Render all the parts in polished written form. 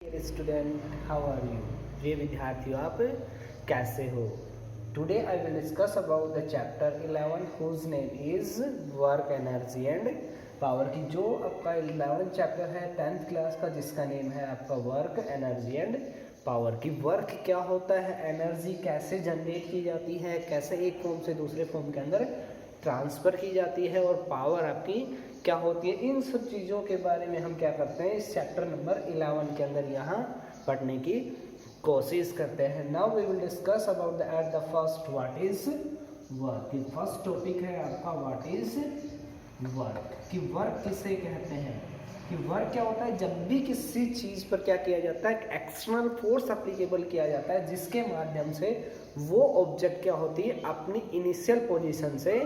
Dear student, how are you? प्रिय विद्यार्थियों, आप कैसे हो? Today I will discuss about the chapter 11 whose name is work energy and power की जो आपका 11th चैप्टर है 10th क्लास का, जिसका नेम है आपका वर्क एनर्जी एंड पावर की। वर्क क्या होता है, एनर्जी कैसे जनरेट की जाती है, कैसे एक फॉर्म से दूसरे फॉर्म के अंदर ट्रांसफ़र की जाती है, और पावर आपकी क्या होती है, इन सब चीज़ों के बारे में हम क्या करते हैं इस चैप्टर नंबर 11 के अंदर यहाँ पढ़ने की कोशिश करते हैं। Now we will discuss about the at the first what is work. First topic है आपका व्हाट इज वर्क। कि वर्क किसे कहते हैं, कि वर्क क्या होता है, जब भी किसी चीज़ पर क्या किया जाता है, एक्सटर्नल फोर्स अप्लीकेबल किया जाता है जिसके माध्यम से वो ऑब्जेक्ट क्या होती है अपनी इनिशियल पोजीशन से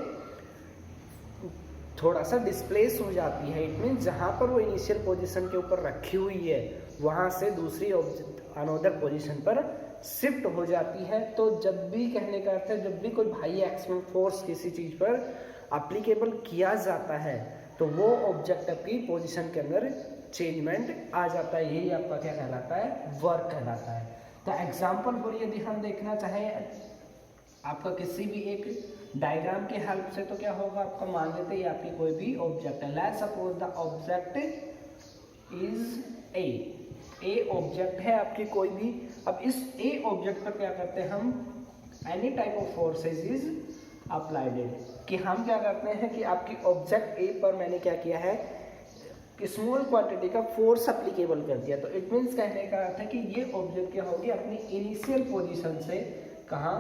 थोड़ा सा डिस्प्लेस हो जाती है। इट मीन्स जहाँ पर वो इनिशियल पोजीशन के ऊपर रखी हुई है वहाँ से दूसरी ऑब्जेक्ट अनदर पोजीशन पर शिफ्ट हो जाती है। तो जब भी कहने का अर्थ है, जब भी कोई बाह्य एक्सटर्नल फोर्स किसी चीज़ पर अप्लीकेबल किया जाता है तो वो ऑब्जेक्ट की पोजीशन के अंदर चेंजमेंट आ जाता है। यही आपका क्या कहलाता है, वर्क कहलाता है। तो एग्जाम्पल फॉर यदि हम देखना चाहें आपका किसी भी एक डायग्राम की हेल्प से, तो क्या होगा, आपका मान लेते हैं आपकी कोई भी ऑब्जेक्ट है। Let's suppose the object is a object है आपकी कोई भी। अब इस ए ऑब्जेक्ट पर क्या करते हैं हम, any type of forces is applied, कि हम क्या करते हैं कि आपकी ऑब्जेक्ट ए पर मैंने क्या किया है, स्मॉल क्वांटिटी का फोर्स अप्लीकेबल कर दिया। तो इट मीन्स कहने का अर्थ है कि ये ऑब्जेक्ट क्या होगी अपनी इनिशियल पोजीशन से कहाँ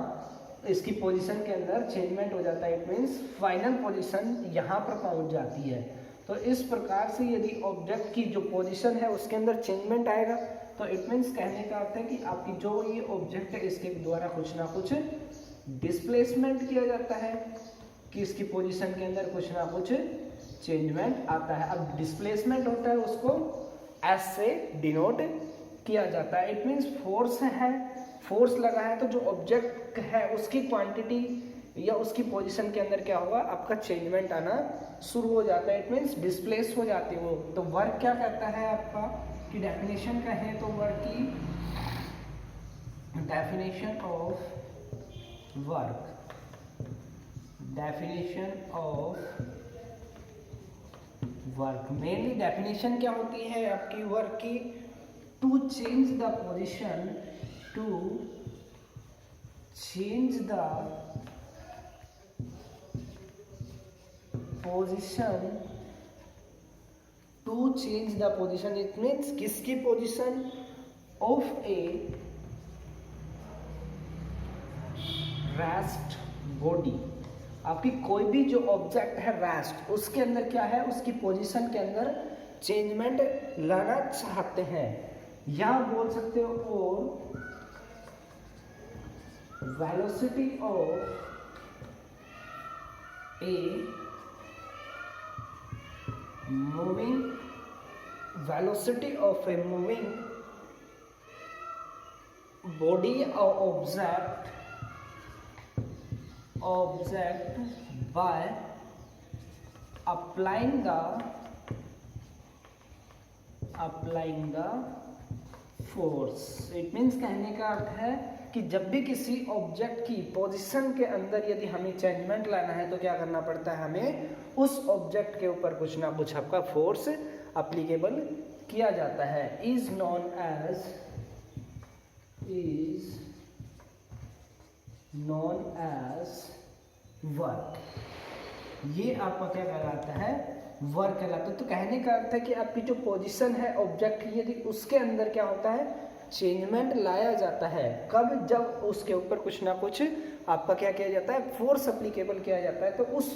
इसकी पोजीशन के अंदर चेंजमेंट हो जाता है। इट मीन्स फाइनल पोजीशन यहाँ पर पहुँच जाती है। तो इस प्रकार से यदि ऑब्जेक्ट की जो पोजीशन है उसके अंदर चेंजमेंट आएगा तो इट मीन्स कहने का अर्थ है कि आपकी जो ये ऑब्जेक्ट है इसके द्वारा कुछ ना कुछ डिस्प्लेसमेंट किया जाता है, कि इसकी पोजीशन के अंदर कुछ ना कुछ चेंजमेंट आता है। अब डिस्प्लेसमेंट होता है उसको एस से डिनोट किया जाता है। इट मीन्स फोर्स है, फोर्स लगा है तो जो ऑब्जेक्ट है उसकी क्वांटिटी या उसकी पोजीशन के अंदर क्या होगा, आपका चेंजमेंट आना शुरू हो जाता है। इट मीन्स डिस्प्लेस हो जाती है वो। तो वर्क क्या कहता है आपका, कि डेफिनेशन कहें तो वर्क की definition of work, definition of work, mainly definition क्या होती है आपकी वर्क की, to change the position, to change the position, to change the position, it means किसकी position, of a rest body। आपकी कोई भी जो ऑब्जेक्ट है रेस्ट, उसके अंदर क्या है, उसकी पोजीशन के अंदर चेंजमेंट लाना चाहते हैं, या बोल सकते हो और velocity of a moving, velocity of a moving body or object by applying the force। It means कहने का अर्थ है कि जब भी किसी ऑब्जेक्ट की पोजीशन के अंदर यदि हमें चेंजमेंट लाना है तो क्या करना पड़ता है, हमें उस ऑब्जेक्ट के ऊपर कुछ ना कुछ आपका फोर्स अप्लीकेबल किया जाता है। इज नॉन एज वर्क, ये आपका क्या कहलाता है, वर्क कहलाता है। तो कहने का अर्थ है कि आपकी जो पोजीशन है ऑब्जेक्ट की, यदि उसके अंदर क्या होता है, चेंजमेंट लाया जाता है, कब, जब उसके ऊपर कुछ ना कुछ आपका क्या किया जाता है, फोर्स अप्लीकेबल किया जाता है। तो उस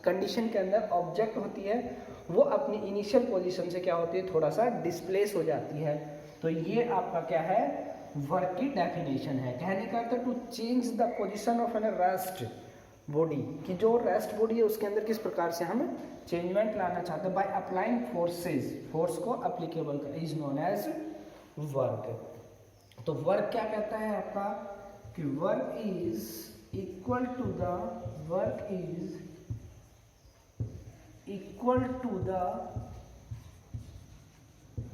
कंडीशन के अंदर ऑब्जेक्ट होती है वो अपनी इनिशियल पोजीशन से क्या होती है, थोड़ा सा डिस्प्लेस हो जाती है। तो ये आपका क्या है, वर्क की डेफिनेशन है। कहने का अर्थ to change the position of an rest body, कि जो रेस्ट बॉडी है उसके अंदर किस प्रकार से हम चेंजमेंट लाना चाहते हैं, बाय अप्लाइंग फोर्सेज, फोर्स को अप्लीकेबल कर, इज नोन एज वर्क। तो वर्क क्या कहता है आपका, कि work is equal to the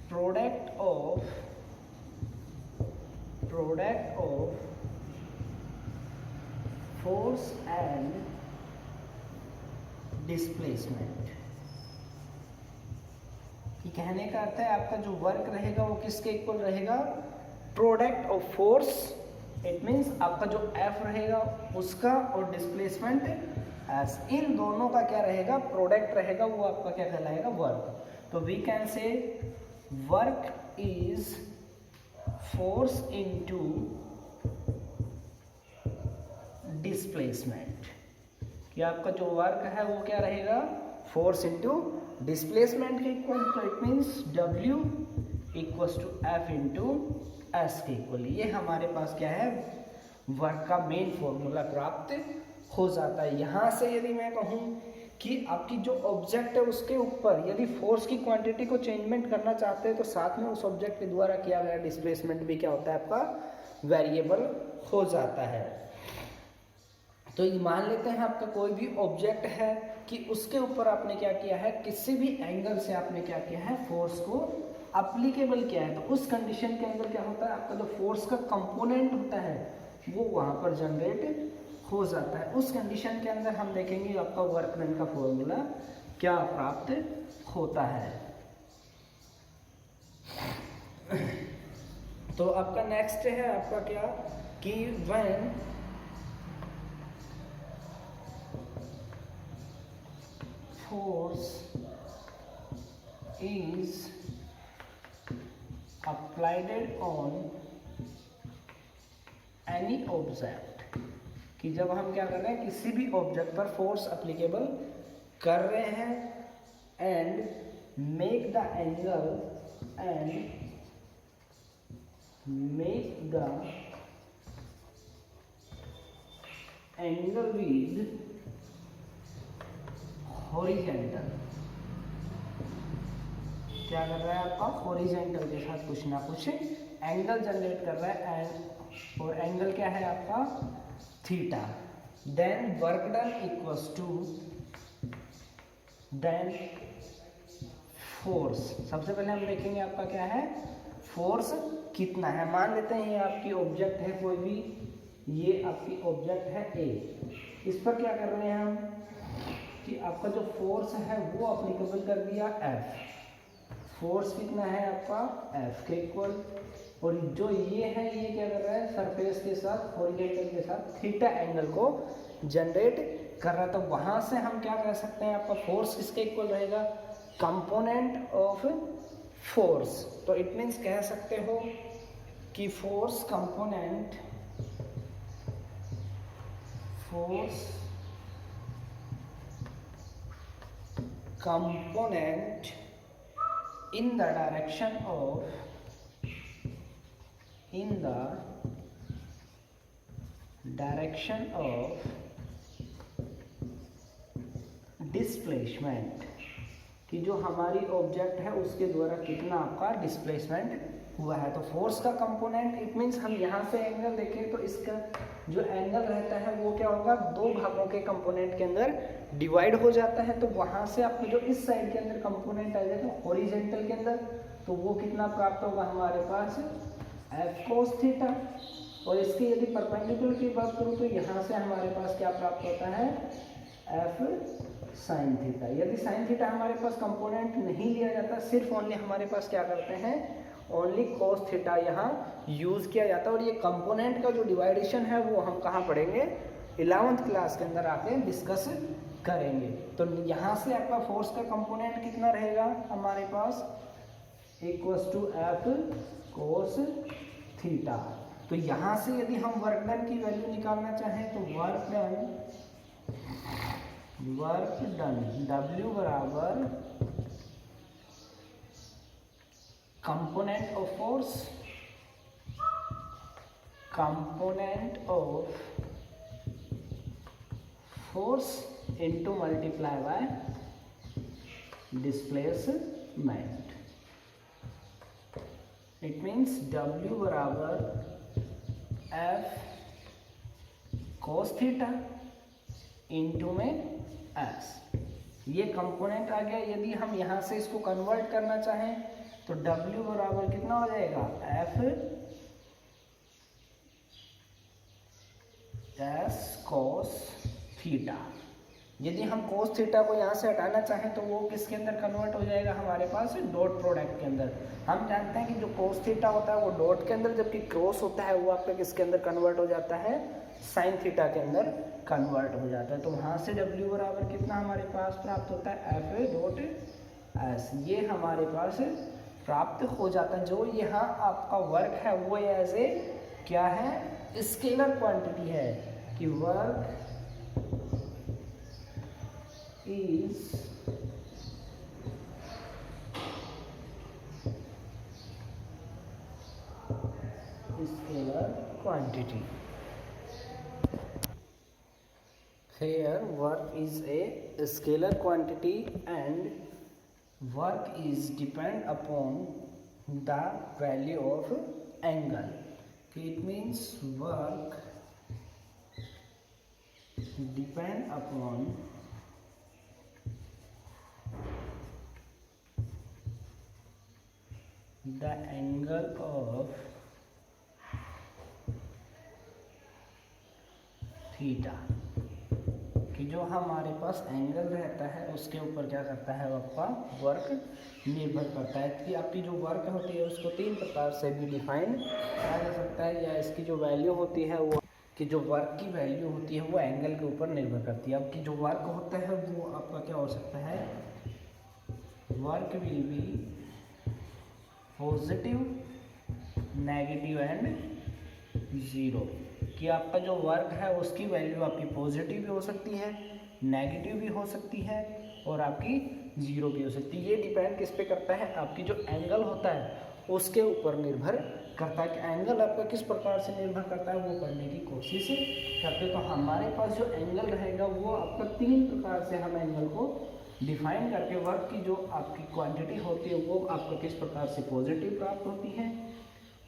product of product of force and displacement. ये कहने का अर्थ है आपका जो वर्क रहेगा वो किसके इक्वल रहेगा, product of force, it means आपका जो F रहेगा उसका और डिस्प्लेसमेंट S, इन दोनों का क्या रहेगा, प्रोडक्ट रहेगा, वो आपका क्या कहलाएगा, वर्क। तो we can say work is force into displacement, कि आपका जो वर्क है वो क्या रहेगा, फोर्स इनटू डिस्प्लेसमेंट के इक्वल। तो it means W equals to F into S के इक्वल। ये हमारे पास क्या है, वर्क का मेन फॉर्मूला प्राप्त हो जाता है। यहाँ से यदि मैं कहूँ कि आपकी जो ऑब्जेक्ट है उसके ऊपर यदि फोर्स की क्वांटिटी को चेंजमेंट करना चाहते हैं तो साथ में उस ऑब्जेक्ट के द्वारा किया गया डिस्प्लेसमेंट भी क्या होता है, आपका वेरिएबल हो जाता है। तो ये मान लेते हैं आपका कोई भी ऑब्जेक्ट है कि उसके ऊपर आपने क्या किया है, किसी भी एंगल से आपने क्या किया है, फोर्स को अप्लीकेबल किया है। तो उस कंडीशन के अंदर क्या होता है, आपका जो फोर्स का कंपोनेंट होता है वो वहाँ पर जनरेट हो जाता है। उस कंडीशन के अंदर हम देखेंगे आपका वर्क डन का फॉर्मूला क्या प्राप्त होता है। तो आपका नेक्स्ट है आपका क्या, कि when force is applied on any object, कि जब हम क्या कर रहे हैं, किसी भी ऑब्जेक्ट पर फोर्स अप्लीकेबल कर रहे हैं, and make the angle with horizontal, क्या कर रहा है आपका, हॉरिजेंटल के साथ कुछ ना कुछ एंगल जनरेट कर रहा है, और एंगल क्या है आपका, theta. Then work done equals to then force. सबसे पहले हम देखेंगे आपका क्या है, फोर्स कितना है। मान लेते हैं ये आपकी ऑब्जेक्ट है कोई भी, ये आपकी ऑब्जेक्ट है A, इस पर क्या कर रहे हैं हम कि आपका जो फोर्स है वो अप्लीकेबल कर दिया F। फोर्स कितना है आपका, F के इक्वल, और जो ये है ये क्या कर रहा है, सरफेस के साथ हॉरिजॉन्टल के साथ थीटा एंगल को जनरेट कर रहा है। तो वहाँ से हम क्या कह सकते हैं, आपका फोर्स किसके इक्वल रहेगा, कंपोनेंट ऑफ फोर्स। तो इट मीन्स कह सकते हो कि force component in the direction of displacement, कि जो हमारी ऑब्जेक्ट है उसके द्वारा कितना आपका डिस्प्लेसमेंट हुआ है। तो फोर्स का कंपोनेंट, इट मीन्स हम यहाँ से एंगल देखें तो इसका जो एंगल रहता है वो क्या होगा, दो भागों के कंपोनेंट के अंदर डिवाइड हो जाता है। तो वहाँ से आपको जो इस साइड के अंदर कंपोनेंट आ जाएगा हॉरिजॉन्टल के अंदर, तो वो कितना प्राप्त होगा हमारे पास, F cos थीटा। और इसकी यदि परपेंडिकुलर की बात करूँ तो यहाँ से हमारे पास क्या प्राप्त होता है, F sin थीटा। यदि sin थीटा हमारे पास कंपोनेंट नहीं लिया जाता, सिर्फ ओनली हमारे पास क्या करते हैं, ओनली cos थीटा यहाँ यूज़ किया जाता है। और ये कंपोनेंट का जो डिवाइडेशन है वो हम कहाँ पढ़ेंगे, 11th क्लास के अंदर आके डिस्कस करेंगे। तो यहाँ से आपका फोर्स का कंपोनेंट कितना रहेगा हमारे पास, इक्वल्स टू F cos थीटा। तो यहाँ से यदि हम वर्क डन की वैल्यू निकालना चाहें तो वर्क डन W बराबर component of force into multiply by displacement. It means W बराबर F cos थीटा इंटू में S, ये कंपोनेंट आ गया। यदि हम यहाँ से इसको कन्वर्ट करना चाहें तो W बराबर कितना हो जाएगा, F एस कॉस थीटा। यदि हम कोस थीटा को यहाँ से हटाना चाहें तो वो किसके अंदर कन्वर्ट हो जाएगा, हमारे पास डॉट प्रोडक्ट के अंदर। हम जानते हैं कि जो कोस थीटा होता है वो डॉट के अंदर, जबकि क्रॉस होता है वो आपका किसके अंदर कन्वर्ट हो जाता है, साइन थीटा के अंदर कन्वर्ट हो जाता है। तो वहाँ से W बराबर कितना हमारे पास प्राप्त होता है, एफ डॉट एस, ये हमारे पास प्राप्त हो जाता है। जो यहाँ आपका वर्क है वो एज ए क्या है, स्केलर क्वांटिटी है कि work is scalar quantity. Here work is a scalar quantity and work is depend upon the value of angle. It means work depend upon the angle of theta, कि जो हमारे पास angle रहता है उसके ऊपर क्या करता है, आपका वर्क निर्भर करता है। कि आपकी जो वर्क होती है उसको तीन प्रकार से भी डिफाइन किया जा सकता है, या इसकी जो वैल्यू होती है वो, कि जो वर्क की वैल्यू होती है वो एंगल के ऊपर निर्भर करती है। आपकी जो वर्क होता है वो आपका क्या हो सकता है, work will be positive, negative and zero. कि आपका जो वर्क है उसकी वैल्यू आपकी पॉजिटिव भी हो सकती है, नेगेटिव भी हो सकती है और आपकी ज़ीरो भी हो सकती है। ये डिपेंड किस पे करता है, आपकी जो एंगल होता है उसके ऊपर निर्भर करता है। कि एंगल आपका किस प्रकार से निर्भर करता है वो करने की कोशिश करते। तो हमारे पास जो एंगल रहेगा वो आपका तीन प्रकार से हम एंगल को डिफाइन करके वर्क की जो आपकी क्वांटिटी होती है वो आपको किस प्रकार से पॉजिटिव प्राप्त होती है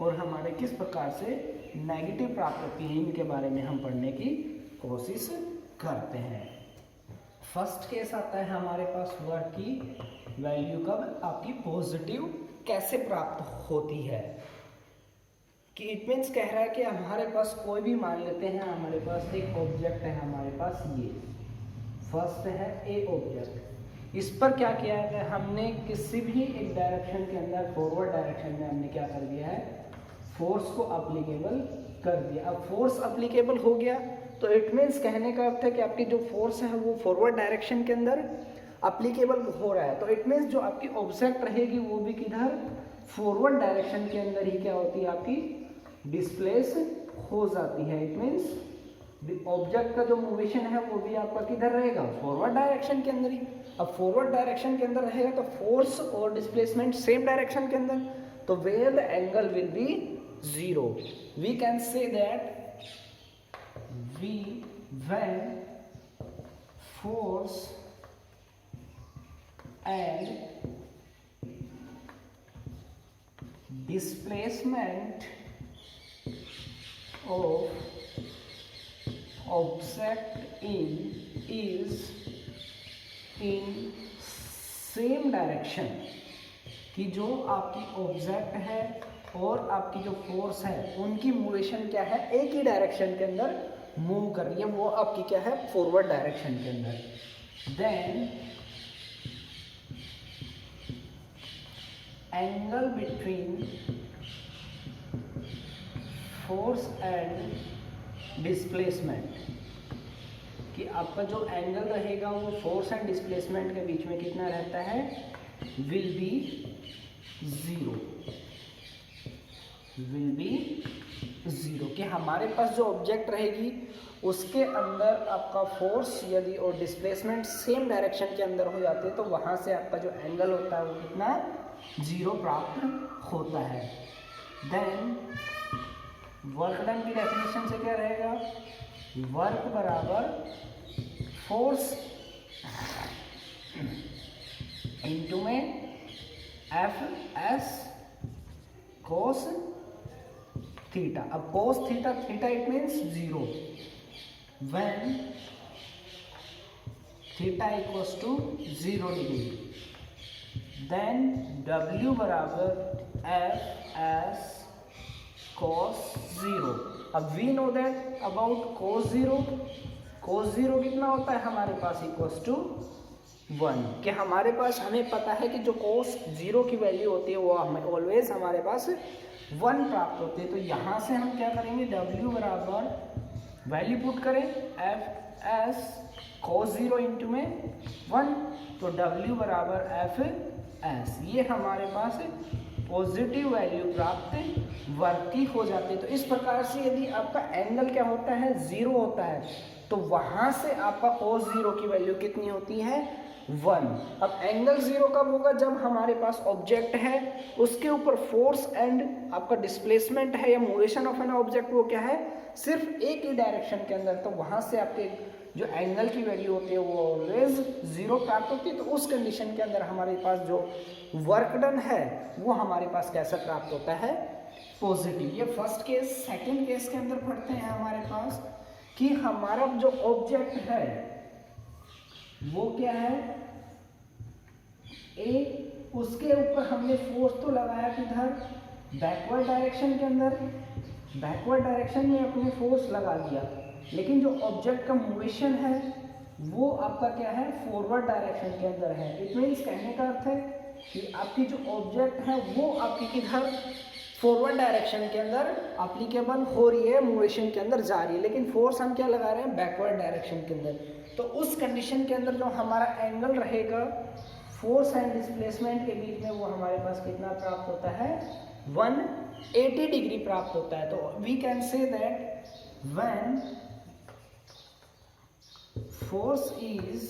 और हमारे किस प्रकार से नेगेटिव प्राप्त होती है, इनके बारे में हम पढ़ने की कोशिश करते हैं। फर्स्ट केस आता है हमारे पास वर्क की वैल्यू कब आपकी पॉजिटिव कैसे प्राप्त होती है। कि इट मीन्स कह रहा है कि हमारे पास कोई भी मान लेते हैं, हमारे पास एक ऑब्जेक्ट है, हमारे पास ये फर्स्ट है ए ऑब्जेक्ट। इस पर क्या किया है, हमने किसी भी एक डायरेक्शन के अंदर फॉरवर्ड डायरेक्शन में हमने क्या कर दिया है, फोर्स को अप्लीकेबल कर दिया। अब फोर्स अप्लीकेबल हो गया तो इट मीन्स कहने का अर्थ है कि आपकी जो फोर्स है वो फॉरवर्ड डायरेक्शन के अंदर अप्लीकेबल हो रहा है। तो इट मीन्स जो आपकी ऑब्जेक्ट रहेगी वो भी किधर, फॉरवर्ड डायरेक्शन के अंदर ही क्या होती है, आपकी डिस्प्लेस हो जाती है। इट मीन्स ऑब्जेक्ट का जो मूवेशन है वो भी आपका किधर रहेगा, फॉरवर्ड डायरेक्शन के अंदर ही। अब फॉरवर्ड डायरेक्शन के अंदर रहेगा तो फोर्स और डिस्प्लेसमेंट सेम डायरेक्शन के अंदर, तो where the angle will be zero, we can say that when force and displacement of object is in same direction। कि जो आपकी ऑब्जेक्ट है और आपकी जो फोर्स है उनकी मूवेशन क्या है, एक ही डायरेक्शन के अंदर मूव कर रही है, वो आपकी क्या है, फॉरवर्ड डायरेक्शन के अंदर। Then angle between force and displacement, कि आपका जो एंगल रहेगा वो फोर्स एंड डिस्प्लेसमेंट के बीच में कितना रहता है, will be zero, will be zero. कि हमारे पास जो ऑब्जेक्ट रहेगी उसके अंदर आपका फोर्स यदि और डिस्प्लेसमेंट सेम डायरेक्शन के अंदर हो जाते हैं तो वहाँ से आपका जो एंगल होता है वो कितना, जीरो प्राप्त होता है। देन वर्क डन की डेफिनेशन से क्या रहेगा, वर्क बराबर फोर्स इनटू में एफ एस कोस थीटा। अब cos theta, theta it means zero, when theta equals to 0 degree, then W बराबर एफ एस कोस 0। अब we know that about cos 0, cos 0 कितना होता है हमारे पास इक्वल्स टू 1, कि हमारे पास हमें पता है कि जो cos 0 की वैल्यू होती है वो हमें ऑलवेज हमारे पास 1 प्राप्त होती है। तो यहाँ से हम क्या करेंगे, W बराबर वैल्यू पुट करें एफ एस cos 0 इंटू में 1, तो W बराबर एफ एस, ये हमारे पास पॉजिटिव वैल्यू प्राप्त वर्क की हो जाती है। तो इस प्रकार से यदि आपका एंगल क्या होता है, 0 होता है, तो वहाँ से आपका cos 0 की वैल्यू कितनी होती है, 1। अब एंगल 0 कब होगा, जब हमारे पास ऑब्जेक्ट है, उसके ऊपर फोर्स एंड आपका डिस्प्लेसमेंट है या मोशन ऑफ एन ऑब्जेक्ट, वो क्या है, सिर्फ एक ही डायरेक्शन के अंदर, तो वहाँ से आपके जो एंगल की वैल्यू होती है वो ऑलवेज 0 प्राप्त होती है। तो उस कंडीशन के अंदर हमारे पास जो वर्क डन है वो हमारे पास कैसा प्राप्त होता है, पॉजिटिव। ये फर्स्ट केस। सेकंड केस के अंदर पढ़ते हैं हमारे पास कि हमारा जो ऑब्जेक्ट है वो क्या है, ए, उसके ऊपर हमने फोर्स तो लगाया किधर, बैकवर्ड डायरेक्शन के अंदर, बैकवर्ड डायरेक्शन में अपने फोर्स लगा दिया, लेकिन जो ऑब्जेक्ट का मोशन है वो आपका क्या है, फॉरवर्ड डायरेक्शन के अंदर है। इट मीन्स कहने का अर्थ है कि आपकी जो ऑब्जेक्ट है वो आपकी किधर, फॉरवर्ड डायरेक्शन के अंदर अप्लीकेबल हो रही है, मोशन के अंदर जा रही है, लेकिन फोर्स हम क्या लगा रहे हैं, बैकवर्ड डायरेक्शन के अंदर। तो उस कंडीशन के अंदर जो हमारा एंगल रहेगा फोर्स एंड डिस्प्लेसमेंट के बीच में, वो हमारे पास कितना प्राप्त होता है, 180 डिग्री प्राप्त होता है। तो we can say that when force is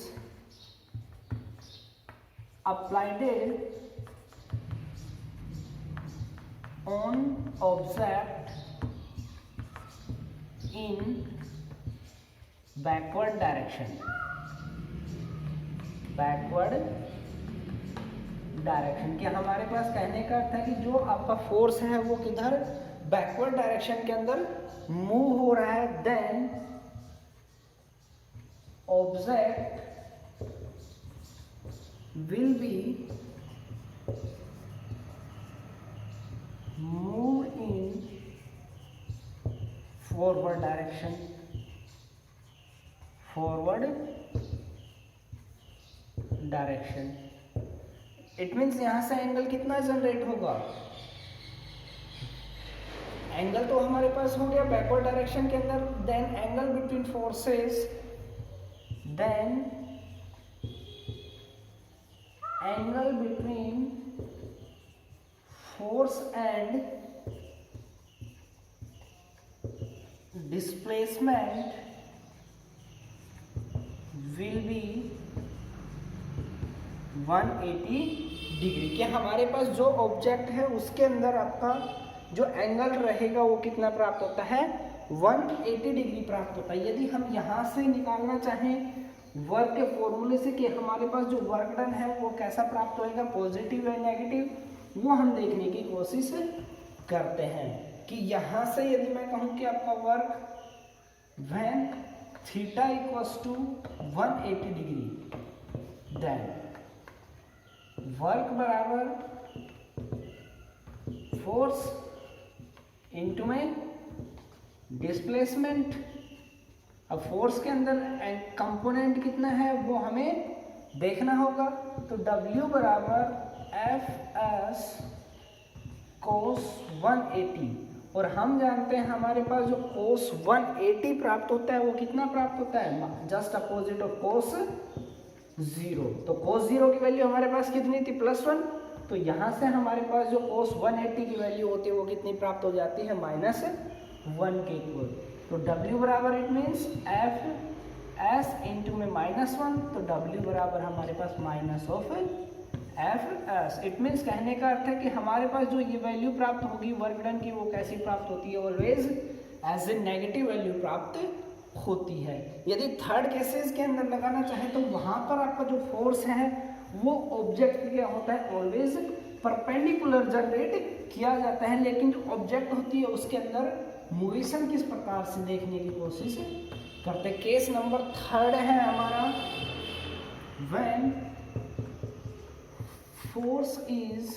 applied on object in backward direction, कि हमारे पास कहने का अर्थ है कि जो आपका फोर्स है वो किधर, बैकवर्ड डायरेक्शन के अंदर मूव हो रहा है, then object will be move in forward direction, it means यहां से एंगल कितना जनरेट होगा, एंगल तो हमारे पास हो गया बैकवर्ड डायरेक्शन के अंदर, then angle between forces, then angle between force and displacement will be 180 degree, कि हमारे पास जो ऑब्जेक्ट है उसके अंदर आपका जो एंगल रहेगा वो कितना प्राप्त होता है, 180 डिग्री प्राप्त होता है। यदि हम यहाँ से निकालना चाहें वर्क के फॉर्मूले से कि हमारे पास जो वर्क डन है वो कैसा प्राप्त होएगा, पॉजिटिव या नेगेटिव, वो हम देखने की कोशिश करते हैं। कि यहाँ से यदि मैं कहूँ कि आपका work when theta equals to 180 degree, then work बराबर फोर्स इनटू में डिस्प्लेसमेंट। अब फोर्स के अंदर कंपोनेंट कितना है वो हमें देखना होगा, तो W बराबर एफ एस कोस 180, और हम जानते हैं हमारे पास जो कोस 180 प्राप्त होता है वो कितना प्राप्त होता है, जस्ट अपोजिट ऑफ कोस 0। तो कोस 0 की वैल्यू हमारे पास कितनी थी, +1, तो यहाँ से हमारे पास जो कोस 180 की वैल्यू होती है वो कितनी प्राप्त हो जाती है, -1 के इक्वल। तो W बराबर इट मीन्स एफ एस इंटू में -1, तो W बराबर हमारे पास माइनस ऑफ एफ एस। इट मीन्स कहने का अर्थ है कि हमारे पास जो ये वैल्यू प्राप्त होगी वर्क डन की, वो कैसी प्राप्त होती है, always as a negative value प्राप्त होती है। यदि थर्ड केसेस के अंदर लगाना चाहे तो वहाँ पर आपका जो फोर्स है वो ऑब्जेक्ट क्या होता है, ऑलवेज परपेंडिकुलर जनरेट किया जाता है, लेकिन जो ऑब्जेक्ट होती है उसके अंदर मोशन किस प्रकार से देखने की कोशिश करते हैं। केस नंबर 3 है हमारा, when force is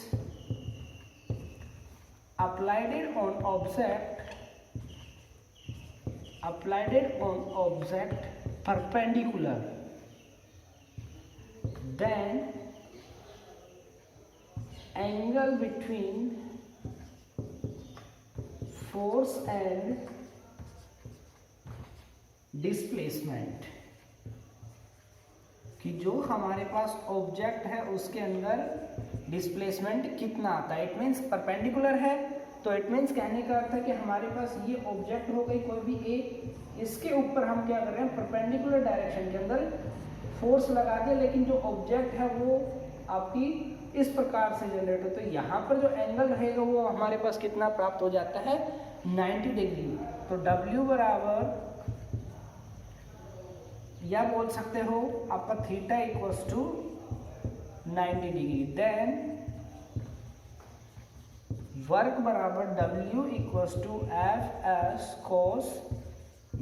applied on object applied it on object perpendicular, then angle between force and displacement, कि जो हमारे पास ऑब्जेक्ट है उसके अंदर डिस्प्लेसमेंट कितना आता है। इट मीन्स परपेंडिकुलर है, तो इट मीन्स कहने का अर्थ है कि हमारे पास ये ऑब्जेक्ट हो गई कोई भी एक, इसके ऊपर हम क्या कर रहे हैं, परपेंडिकुलर डायरेक्शन के अंदर फोर्स लगा दे, लेकिन जो ऑब्जेक्ट है वो आपकी इस प्रकार से जनरेट हो, तो यहाँ पर जो एंगल रहेगा वो हमारे पास कितना प्राप्त हो जाता है, 90 डिग्री। तो W बराबर, या बोल सकते हो आपका theta equals to 90 degree, then work बराबर W equals to F S cos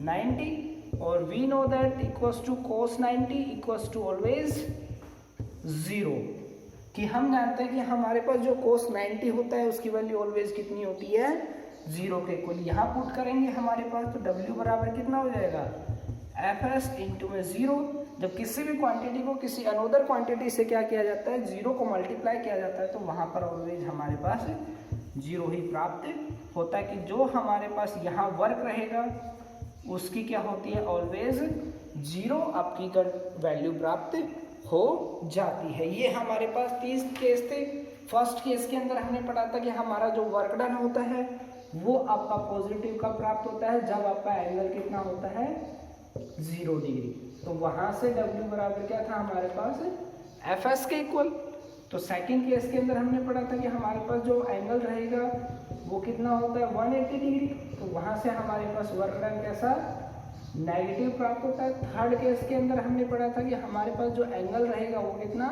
90, और we know that equals to cos 90 equals to always 0, कि हम जानते हैं कि हमारे पास जो कोस 90 होता है उसकी वैल्यू ऑलवेज कितनी होती है, 0 के इक्वल। यहाँ पुट करेंगे हमारे पास, तो W बराबर कितना हो जाएगा, एफ एस इंटू में 0। जब किसी भी क्वांटिटी को किसी अनोदर क्वांटिटी से क्या किया जाता है, 0 को मल्टीप्लाई किया जाता है, तो वहाँ पर ऑलवेज हमारे पास 0 ही प्राप्त होता है, कि जो हमारे पास यहाँ वर्क रहेगा उसकी क्या होती है, ऑलवेज 0 आपकी वैल्यू प्राप्त हो जाती है। ये हमारे पास 30 केस थे। फर्स्ट केस के अंदर हमने पढ़ा था कि हमारा जो वर्क डन होता है वो आपका पॉजिटिव का प्राप्त होता है जब आपका एंगल कितना होता है, 0 डिग्री। तो वहां से W बराबर क्या था हमारे पास, एफ एस के इक्वल। तो सेकंड केस के अंदर हमने पढ़ा था कि हमारे पास जो एंगल रहेगा वो कितना होता है, 180 डिग्री। तो वहां से हमारे पास वर्क डन कैसा, नेगेटिव प्राप्त होता है। थर्ड केस के अंदर हमने पढ़ा था कि हमारे पास जो एंगल रहेगा वो कितना,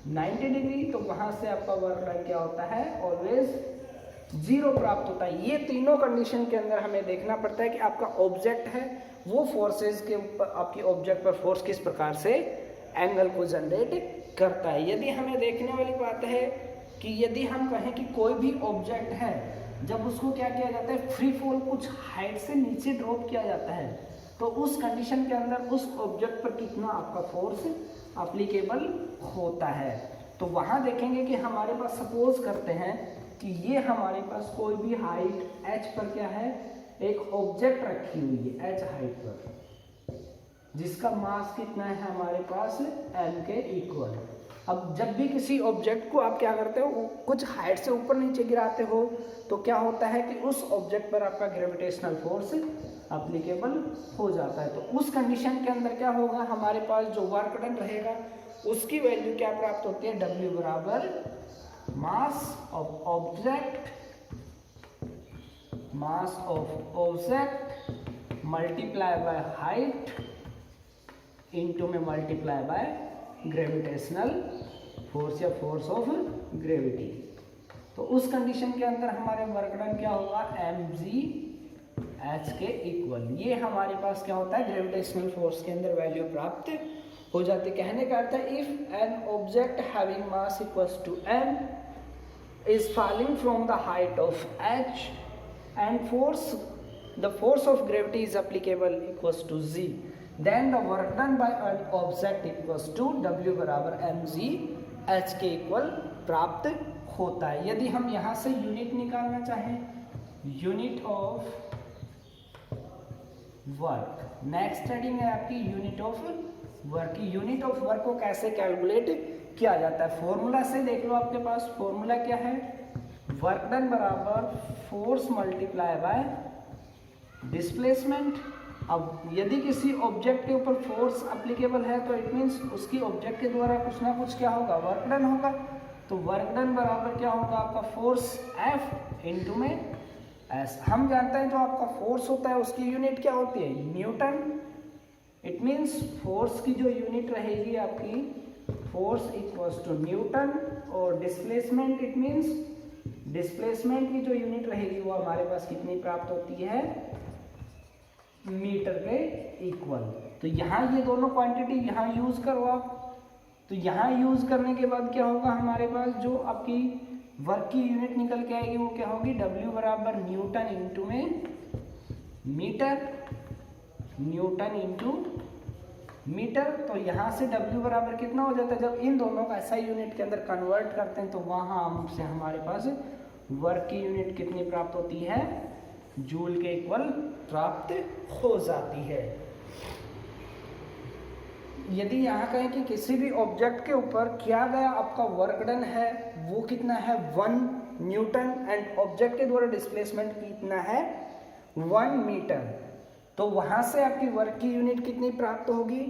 90 डिग्री। तो वहां से आपका वर्क डन क्या होता है, ऑलवेज 0 प्राप्त होता है। ये तीनों कंडीशन के अंदर हमें देखना पड़ता है कि आपका ऑब्जेक्ट है वो फोर्सेस के ऊपर, आपकी ऑब्जेक्ट पर फोर्स किस प्रकार से एंगल को जनरेट करता है। यदि हमें देखने वाली बात है कि यदि हम कहें कि कोई भी ऑब्जेक्ट है, जब उसको क्या किया जाता है, फ्री फॉल कुछ हाइट से नीचे ड्रॉप किया जाता है, तो उस कंडीशन के अंदर उस ऑब्जेक्ट पर कितना आपका फोर्स एप्लीकेबल होता है। तो वहाँ देखेंगे कि हमारे पास, सपोज करते हैं कि ये हमारे पास कोई भी हाइट h पर क्या है, एक ऑब्जेक्ट रखी हुई है h हाइट पर, जिसका मास कितना है हमारे पास, m के इक्वल। अब जब भी किसी ऑब्जेक्ट को आप क्या करते हो, कुछ हाइट से ऊपर नीचे गिराते हो, तो क्या होता है कि उस ऑब्जेक्ट पर आपका ग्रेविटेशनल फोर्स एप्लीकेबल हो जाता है। तो उस कंडीशन के अंदर क्या होगा, हमारे पास जो वर्क डन रहेगा उसकी वैल्यू क्या प्राप्त होती है, W बराबर mass of object multiply by height into में मल्टीप्लाई बाय ग्रेविटेशनल फोर्स या फोर्स ऑफ ग्रेविटी। तो उस कंडीशन के अंदर हमारे वर्क डन क्या होगा, mg h के इक्वल। ये हमारे पास क्या होता है, ग्रेविटेशनल फोर्स के अंदर वैल्यू प्राप्त हो जाती है। कहने का अर्थ है, if an object having mass equals to m is falling from the height of h and the force of gravity is applicable equals to z, then the work done by an object equals to W बराबर mg h के equal प्राप्त होता है। यदि हम यहाँ से unit निकालना चाहें, unit of work, next heading है आपकी unit of work. Unit of work को कैसे कैलकुलेट किया जाता है, फॉर्मूला से देख लो। आपके पास फॉर्मूला क्या है, वर्क डन बराबर फोर्स मल्टीप्लाई बाय डिस्प्लेसमेंट। अब यदि किसी ऑब्जेक्ट के ऊपर फोर्स एप्लीकेबल है तो इट मीन्स उसकी ऑब्जेक्ट के द्वारा कुछ ना कुछ क्या होगा, वर्क डन होगा। तो वर्क डन बराबर क्या होगा आपका, फोर्स F इंटू में S। हम जानते हैं जो आपका फोर्स होता है उसकी यूनिट क्या होती है, न्यूटन। इट मीन्स फोर्स की जो यूनिट रहेगी आपकी, फोर्स इक्वल्स टू न्यूटन, और डिस्प्लेसमेंट, इट मीन्स डिस्प्लेसमेंट की जो यूनिट रहेगी वो हमारे पास कितनी प्राप्त होती है, मीटर के इक्वल। तो यहाँ ये दोनों क्वांटिटी यहाँ यूज करो आप। तो यहाँ यूज करने के बाद क्या होगा, हमारे पास जो आपकी वर्क की यूनिट निकल के आएगी वो क्या होगी, W बराबर न्यूटन इंटू में मीटर। Newton into metre. तो यहाँ से W बराबर कितना हो जाता है, जब इन दोनों का SI यूनिट के अंदर कन्वर्ट करते हैं तो वहाँ हमसे हमारे पास वर्क की यूनिट कितनी प्राप्त होती है, जूल के इक्वल प्राप्त हो जाती है। यदि यहाँ कहें कि किसी भी ऑब्जेक्ट के ऊपर किया गया आपका वर्क डन है वो कितना है 1 न्यूटन एंड ऑब्जेक्ट के द्वारा डिस्प्लेसमेंट कितना है 1 मीटर, तो वहां से आपकी वर्क की यूनिट कितनी प्राप्त होगी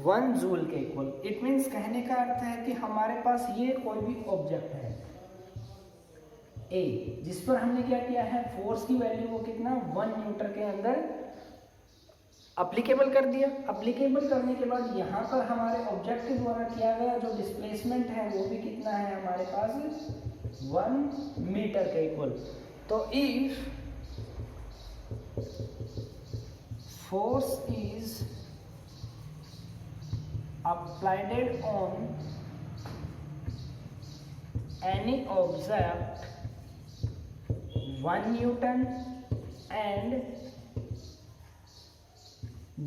1 जूल के इक्वल। इट मीन्स कहने का अर्थ है कि हमारे पास ये कोई भी ऑब्जेक्ट है ए जिस पर हमने क्या किया है फोर्स की वैल्यू वो कितना 1 न्यूटन के अंदर अप्लीकेबल कर दिया। अप्लीकेबल करने के बाद यहाँ पर हमारे ऑब्जेक्ट के द्वारा किया गया जो डिस्प्लेसमेंट है वो भी कितना है हमारे पास 1 मीटर के इक्वल। तो if force is applied on any object 1 Newton and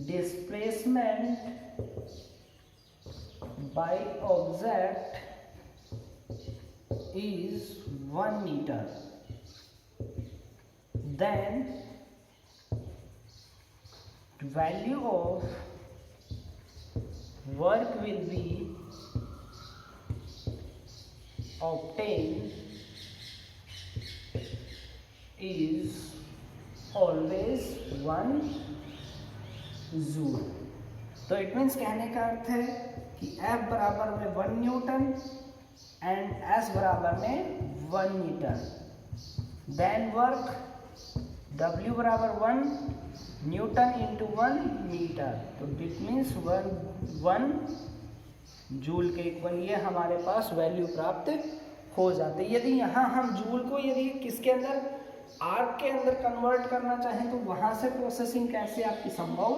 displacement by object is 1 meter, then value of work will be obtained is always 1 joule. तो इट मीन्स कहने का अर्थ है कि F बराबर में 1 न्यूटन एंड S बराबर में 1 मीटर, देन वर्क W बराबर 1 न्यूटन इंटू 1 मीटर, तो इट मीन्स 1 जूल के इक्वल ये हमारे पास वैल्यू प्राप्त हो जाते। यदि यहाँ हम जूल को यदि किसके अंदर आर्क के अंदर कन्वर्ट करना चाहें तो वहाँ से प्रोसेसिंग कैसे आपकी संभव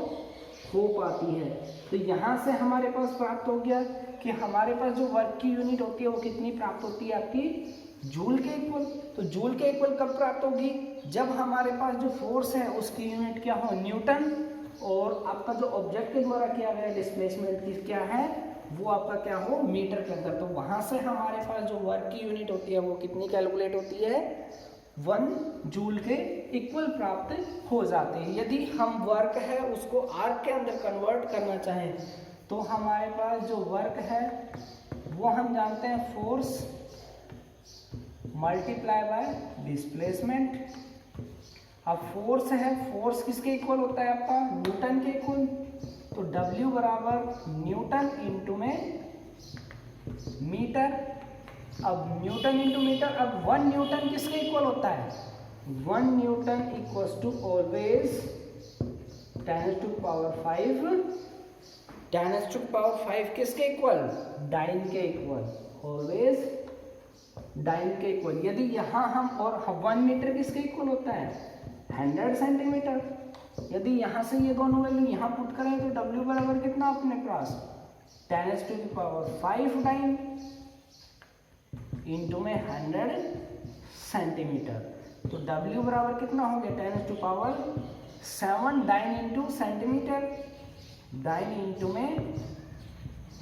हो पाती है। तो यहाँ से हमारे पास प्राप्त हो गया कि हमारे पास जो वर्क की यूनिट होती है वो कितनी प्राप्त होती है आपकी जूल के इक्वल। तो जूल के इक्वल कब प्राप्त होगी, जब हमारे पास जो फोर्स है उसकी यूनिट क्या हो न्यूटन और आपका जो ऑब्जेक्ट के द्वारा किया गया डिस्प्लेसमेंट की क्या है वो आपका क्या हो मीटर के अंदर। तो वहाँ से हमारे पास जो वर्क की यूनिट होती है वो कितनी कैलकुलेट होती है 1 जूल के इक्वल प्राप्त हो जाते हैं। यदि हम वर्क है उसको आर्क के अंदर कन्वर्ट करना चाहें तो हमारे पास जो वर्क है वो हम जानते हैं फोर्स मल्टीप्लाई बाय डिस्प्लेसमेंट। अब फोर्स है, फोर्स किसके इक्वल होता है आपका न्यूटन के इक्वल, तो W बराबर न्यूटन इंटू में मीटर। अब न्यूटन इंटू मीटर, अब 1 न्यूटन किसके इक्वल होता है 1 newton equals to always 10 to power 5, 10 to power 5 किसके इक्वल डाइन के इक्वल, ऑलवेज डाइन के इक्वल। यदि यहाँ हम और 1 मीटर किसके इक्वल होता है 100 सेंटीमीटर। यदि यहाँ से ये दोनों वैल्यू यहाँ पुट करें तो W बराबर कितना अपने पास 10 टू पावर 5 डाइन इंटू में 100 सेंटीमीटर। तो W बराबर कितना हो गया 10 to power 7 dyne into centimetre, dyne into में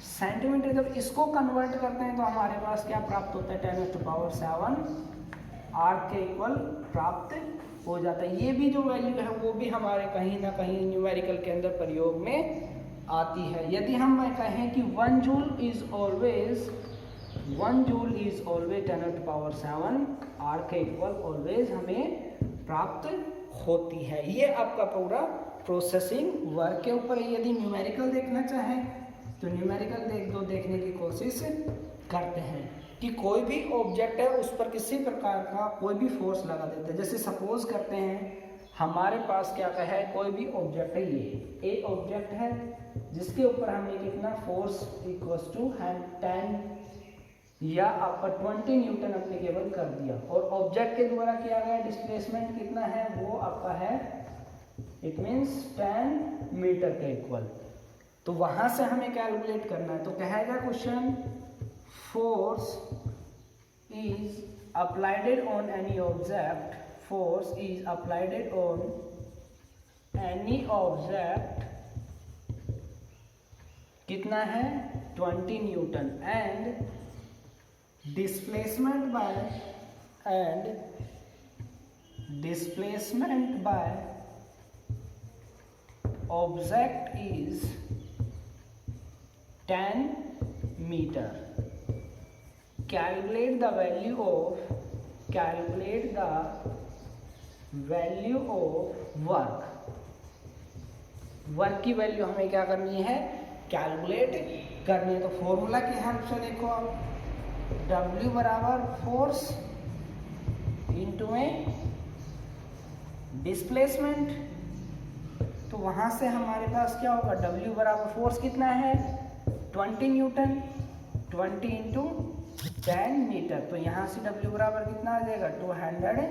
सेंटीमीटर। जब इसको कन्वर्ट करते हैं तो हमारे पास क्या प्राप्त होता है 10 टू पावर 7 आर्क के इक्वल प्राप्त हो जाता है। ये भी जो वैल्यू है वो भी हमारे कहीं ना कहीं न्यूमेरिकल के अंदर प्रयोग में आती है। यदि हम कहें कि 1 joule is always 10 to power 7 erg के इक्वल ऑलवेज हमें प्राप्त होती है। ये आपका पूरा प्रोसेसिंग वर्क के ऊपर। यदि न्यूमेरिकल देखना चाहें तो न्यूमेरिकल देखने की कोशिश करते हैं कि कोई भी ऑब्जेक्ट है उस पर किसी प्रकार का कोई भी फोर्स लगा देते हैं। जैसे सपोज करते हैं हमारे पास क्या है कोई भी ऑब्जेक्ट है, ये ए ऑब्जेक्ट है जिसके ऊपर हमने कितना फोर्स इक्वल्स टू 10 या आपका 20 न्यूटन अप्लीकेबल कर दिया और ऑब्जेक्ट के द्वारा किया गया डिस्प्लेसमेंट कितना है वो आपका है इट मीन्स 10 मीटर के इक्वल। तो वहां से हमें कैलकुलेट करना है। तो कहेगा question force is applied on any object, force is applied on any object कितना है 20 newton and displacement by object is 10 metre. Calculate the value of work की वैल्यू हमें क्या करनी है, कैलकुलेट करनी है. तो फॉर्मूला की हेल्प से देखो आप, W बराबर फोर्स इंटू में डिस्प्लेसमेंट. तो वहां से हमारे पास क्या होगा, W बराबर फोर्स कितना है 20 न्यूटन, 20 इंटू 10 मीटर. तो यहाँ से W बराबर कितना आ जाएगा 200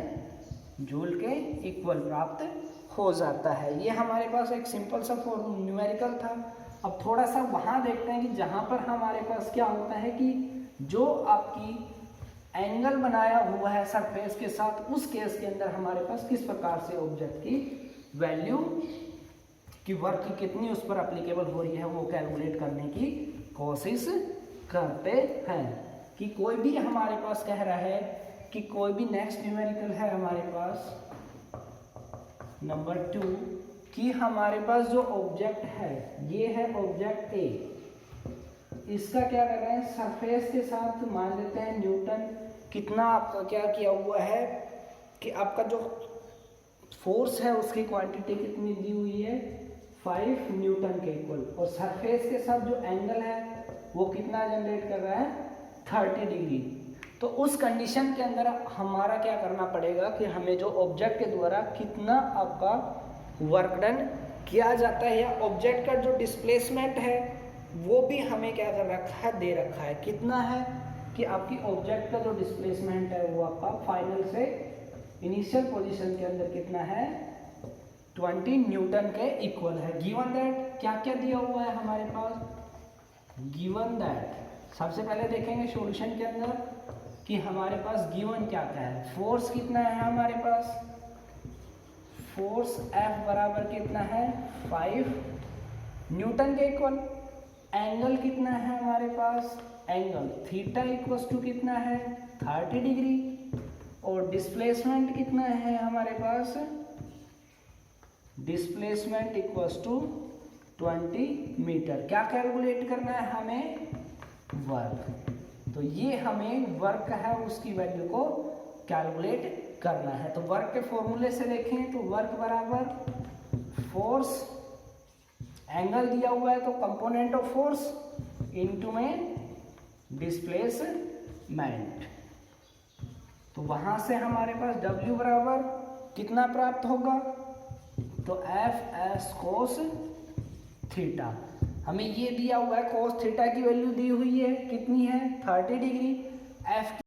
जूल के इक्वल प्राप्त हो जाता है. ये हमारे पास एक सिंपल सा न्यूमेरिकल था. अब थोड़ा सा वहाँ देखते हैं कि जहाँ पर हमारे पास क्या होता है कि जो आपकी एंगल बनाया हुआ है सरफेस के साथ, उस केस के अंदर हमारे पास किस प्रकार से ऑब्जेक्ट की वैल्यू की वर्क की कितनी उस पर अप्लीकेबल हो रही है वो कैलकुलेट करने की कोशिश करते हैं. कि कोई भी हमारे पास कह रहा है कि कोई भी नेक्स्ट न्यूमेरिकल है हमारे पास नंबर 2 कि हमारे पास जो ऑब्जेक्ट है ये है ऑब्जेक्ट ए. इसका क्या कर रहे हैं, सरफेस के साथ मान लेते हैं न्यूटन. कितना आपका क्या किया हुआ है कि आपका जो फोर्स है उसकी क्वांटिटी कितनी दी हुई है 5 न्यूटन के इक्वल, और सरफेस के साथ जो एंगल है वो कितना जनरेट कर रहा है 30 डिग्री. तो उस कंडीशन के अंदर हमारा क्या करना पड़ेगा कि हमें जो ऑब्जेक्ट के द्वारा कितना आपका वर्क डन किया जाता है या ऑब्जेक्ट का जो डिस्प्लेसमेंट है वो भी हमें क्या कर रखा है, दे रखा है. कितना है कि आपकी ऑब्जेक्ट का जो डिस्प्लेसमेंट है वो आपका फाइनल से इनिशियल पोजीशन के अंदर कितना है 20 न्यूटन के इक्वल है. गिवन दैट क्या क्या दिया हुआ है हमारे पास, गिवन दैट सबसे पहले देखेंगे सॉल्यूशन के अंदर कि हमारे पास गिवन क्या क्या है. फोर्स कितना है हमारे पास, फोर्स F बराबर कितना है 5 न्यूटन के इक्वल. एंगल कितना है हमारे पास, एंगल थीटा इक्वल टू कितना है 30 डिग्री. और डिस्प्लेसमेंट कितना है हमारे पास, डिस्प्लेसमेंट इक्वल टू 20 मीटर. क्या कैलकुलेट करना है हमें, वर्क. तो ये हमें वर्क है उसकी वैल्यू को कैलकुलेट करना है. तो वर्क के फॉर्मूले से देखें तो वर्क बराबर फोर्स, एंगल दिया हुआ है तो कंपोनेंट ऑफ फोर्स इनटू में डिस्प्लेसमेंट. तो वहां से हमारे पास W बराबर कितना प्राप्त होगा, तो F cos थीटा. हमें ये दिया हुआ है cos थीटा की वैल्यू दी हुई है कितनी है 30 डिग्री. F